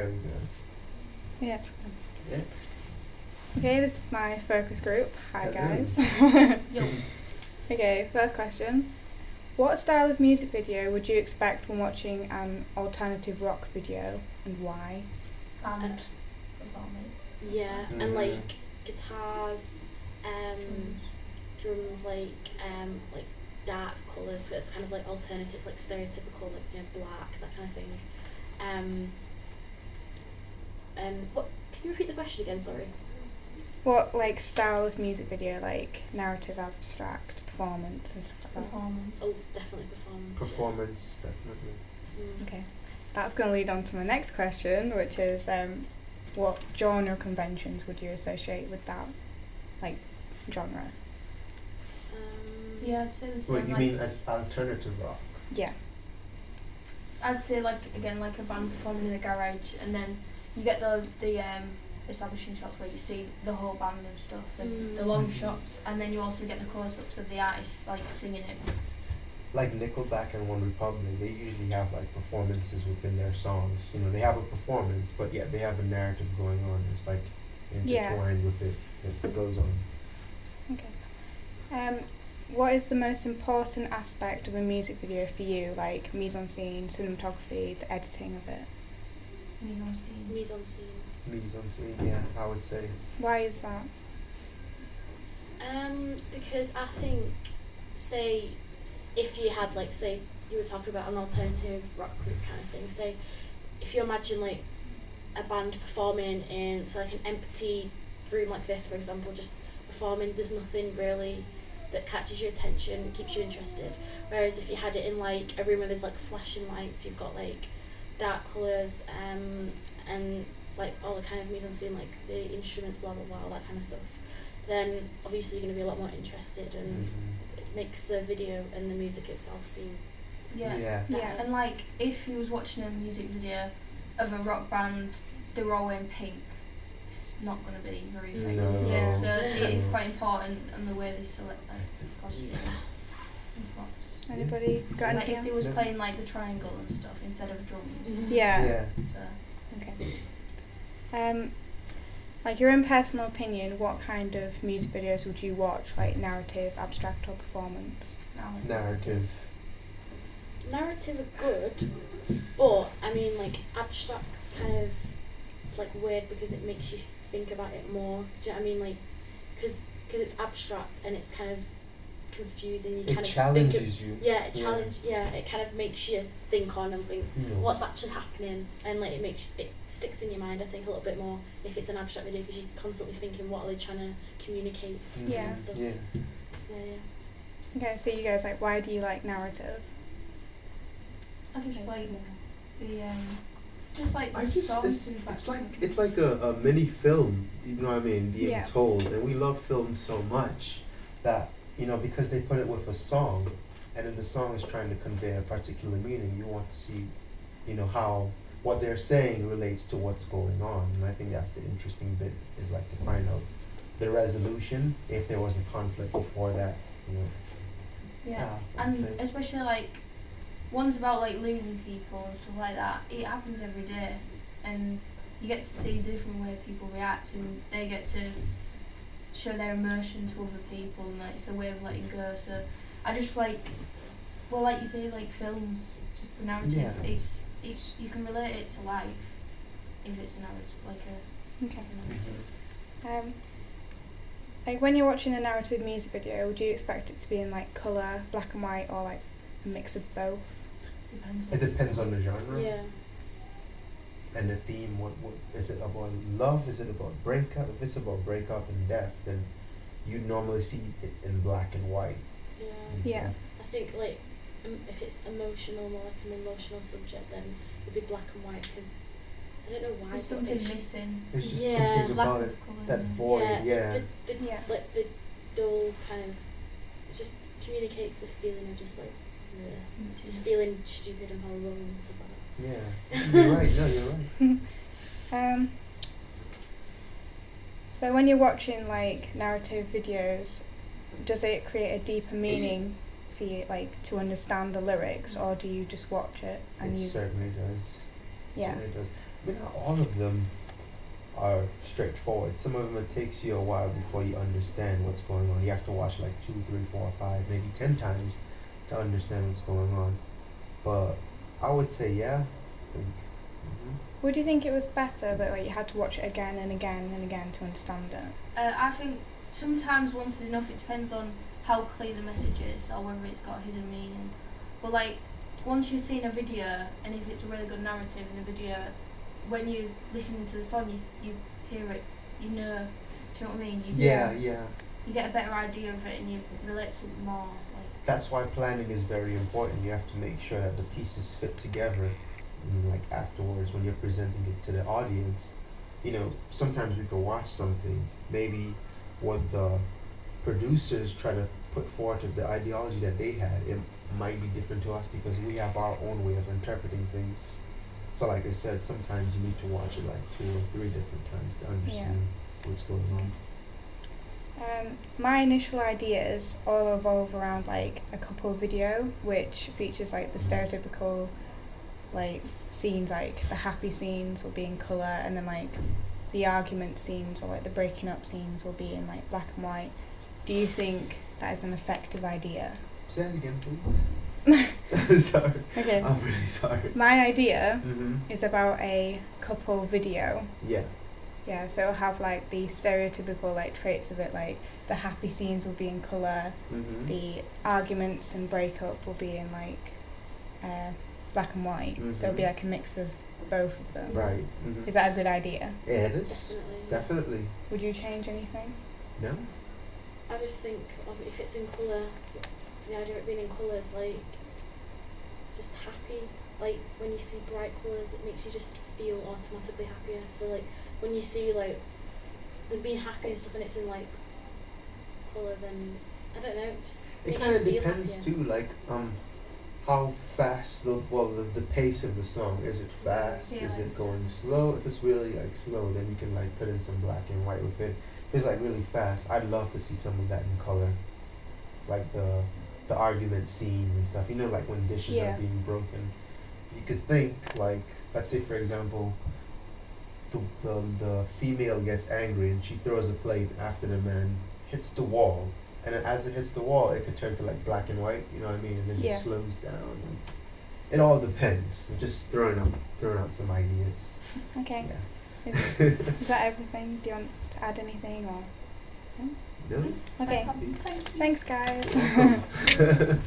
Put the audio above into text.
Very good. Yeah, it's fun. Yeah. Okay, this is my focus group. Hi Hello. guys. Yo. Okay, first question. What style of music video would you expect when watching an alternative rock video, and why? And performing. Yeah, Mhm. and like guitars, drums like dark colours, so it's kind of like alternatives, like stereotypical, like, you know, black, that kind of thing. What? Can you repeat the question again? Sorry. What like style of music video, like narrative, abstract, performance and stuff like that? Performance. Oh, definitely performance. Performance, definitely. Mm. Okay, that's going to lead on to my next question, which is what genre conventions would you associate with that, like, genre? Yeah, I'd say the same. Wait, you like, mean as alternative rock? Yeah. I'd say like again like a band performing in a garage, and then you get the establishing shots where you see the whole band and stuff, the long Mm. shots, and then you also get the close-ups of the artists like singing it. Like Nickelback and One Republic, they usually have like performances within their songs. You know, they have a performance, but yet they have a narrative going on. It's like intertwined with it. It goes on. Okay. What is the most important aspect of a music video for you, like mise-en-scene, cinematography, the editing of it? Mise en scene. Mise en scene. Mise en scene, yeah, I would say. Why is that? Because I think, say, if you had, like, say, you were talking about an alternative rock group kind of thing, say, if you imagine, like, a band performing in, say, like, an empty room like this, for example, just performing, there's nothing really that catches your attention, keeps you interested. Whereas if you had it in, like, a room where there's, like, flashing lights, you've got, like, dark colours, and, like, all the kind of mise en scene, like, the instruments, blah, blah, blah, all that kind of stuff, then obviously you're going to be a lot more interested, and it makes the video and the music itself seem Yeah. Yeah. Yeah. And like if you was watching a music video of a rock band, they were all wearing pink, it's not going to be very effective. No. Yeah. So it is quite important in the way they select like costumes. Yeah. Anybody got Like anything if they else? was No. playing like the triangle and stuff instead of drums. Yeah. Yeah. So Okay. Like your own personal opinion, what kind of music videos would you watch? Like narrative, abstract, or performance? Narrative. narrative are good, but I mean, like, abstract's kind of, it's like weird because it makes you think about it more. Do you know what I mean? Like, because it's abstract and it's kind of confusing. You It kind of challenges you. Yeah, it kind of makes you think on and think You know. what's actually happening, and like it sticks in your mind, I think, a little bit more if it's an abstract video, because you're constantly thinking what are they trying to communicate Yeah. and stuff. Yeah. So yeah. Okay, so you guys, like, why do you like narrative? I just like the just like I the just songs in the it's like a mini film, you know what I mean, being Yeah. told, and we love films so much that, you know, because they put it with a song, and then the song is trying to convey a particular meaning, you want to see, you know, how what they're saying relates to what's going on, and I think that's the interesting bit, is like to find out the resolution if there was a conflict before that, you know. Yeah, I'd and say. especially like ones about like losing people and stuff like that. It happens every day, and you get to see the different way people react, and they get to show their emotion to other people, and like, it's a way of letting go. So I just like, well, like you say, like films, just the narrative. Yeah. It's you can relate it to life if it's a narrative, like a Okay. narrative. Like when you're watching a narrative music video, would you expect it to be in like colour, black and white, or like a mix of both? Depends. It depends on the genre. Yeah. And the theme, what is it about love? Is it about breakup? If it's about breakup and death, then you normally see it in black and white. Yeah. Yeah. I think like if it's emotional, more like an emotional subject, then it'd be black and white, because I don't know why. There's but something it's missing. There's just Yeah, something Lack about of it, colour. that void, yeah. The Yeah. like the dull kind of, it just communicates the feeling of just like just feeling stupid and horrible and stuff like that. Yeah, you're right, no, you're right. So when you're watching like narrative videos, does it create a deeper meaning for you, like to understand the lyrics, or do you just watch it and It you? certainly does. Yeah. Certainly does. I mean, not all of them are straightforward. Some of them it takes you a while before you understand what's going on. You have to watch like 2, 3, 4, 5, maybe 10 times to understand what's going on. But I would say, yeah, I think. Would you think it was better that like you had to watch it again and again and again to understand it? I think sometimes once is enough. It depends on how clear the message is or whether it's got a hidden meaning. But like once you've seen a video and if it's a really good narrative in a video, when you're listening to the song, you hear it, you know. Do you know what I mean? Yeah. You get a better idea of it and you relate to it more. Like That's why planning is very important. You have to make sure that the pieces fit together. And like afterwards, when you're presenting it to the audience, you know, sometimes we can watch something. Maybe what the producers try to put forward as the ideology that they had, it might be different to us because we have our own way of interpreting things. So like I said, sometimes you need to watch it like 2 or 3 different times to understand what's going on. My initial ideas all revolve around like a couple video which features like the stereotypical like scenes, like the happy scenes will be in colour and then like the argument scenes or like the breaking up scenes will be in like black and white. Do you think that is an effective idea? Say that again, please. Sorry. Okay. I'm really sorry. My idea Mm-hmm. is about a couple video. Yeah. Yeah, so it'll have like the stereotypical like traits of it, like the happy scenes will be in colour, Mm-hmm. the arguments and breakup will be in like black and white. So it'll be like a mix of both of them. Right. Mm-hmm. Is that a good idea? Yeah, it is. Definitely. Would you change anything? No? I just think of if it's in colour, the idea of it being in colour is like, it's just happy. Like when you see bright colours, it makes you just feel automatically happier. So like when you see like them being happy and stuff and it's in like colour, then I don't know. It just It makes kind of you feel depends happier. too, like how fast the pace of the song. Is it fast? Yeah, Is like it going slow? If it's really like slow, then you can like put in some black and white with it. If it's like really fast, I'd love to see some of that in color, like the argument scenes and stuff. You know, like when dishes Yeah. are being broken. You could think like, let's say for example, the female gets angry and she throws a plate after the man hits the wall. And then as it hits the wall, it could turn to like black and white, you know what I mean? And it just slows down. And it all depends. I'm just throwing out some ideas. Okay. Yeah. Is that everything? Do you want to add anything or? No? Okay. Thank you. Thanks, guys. You're welcome.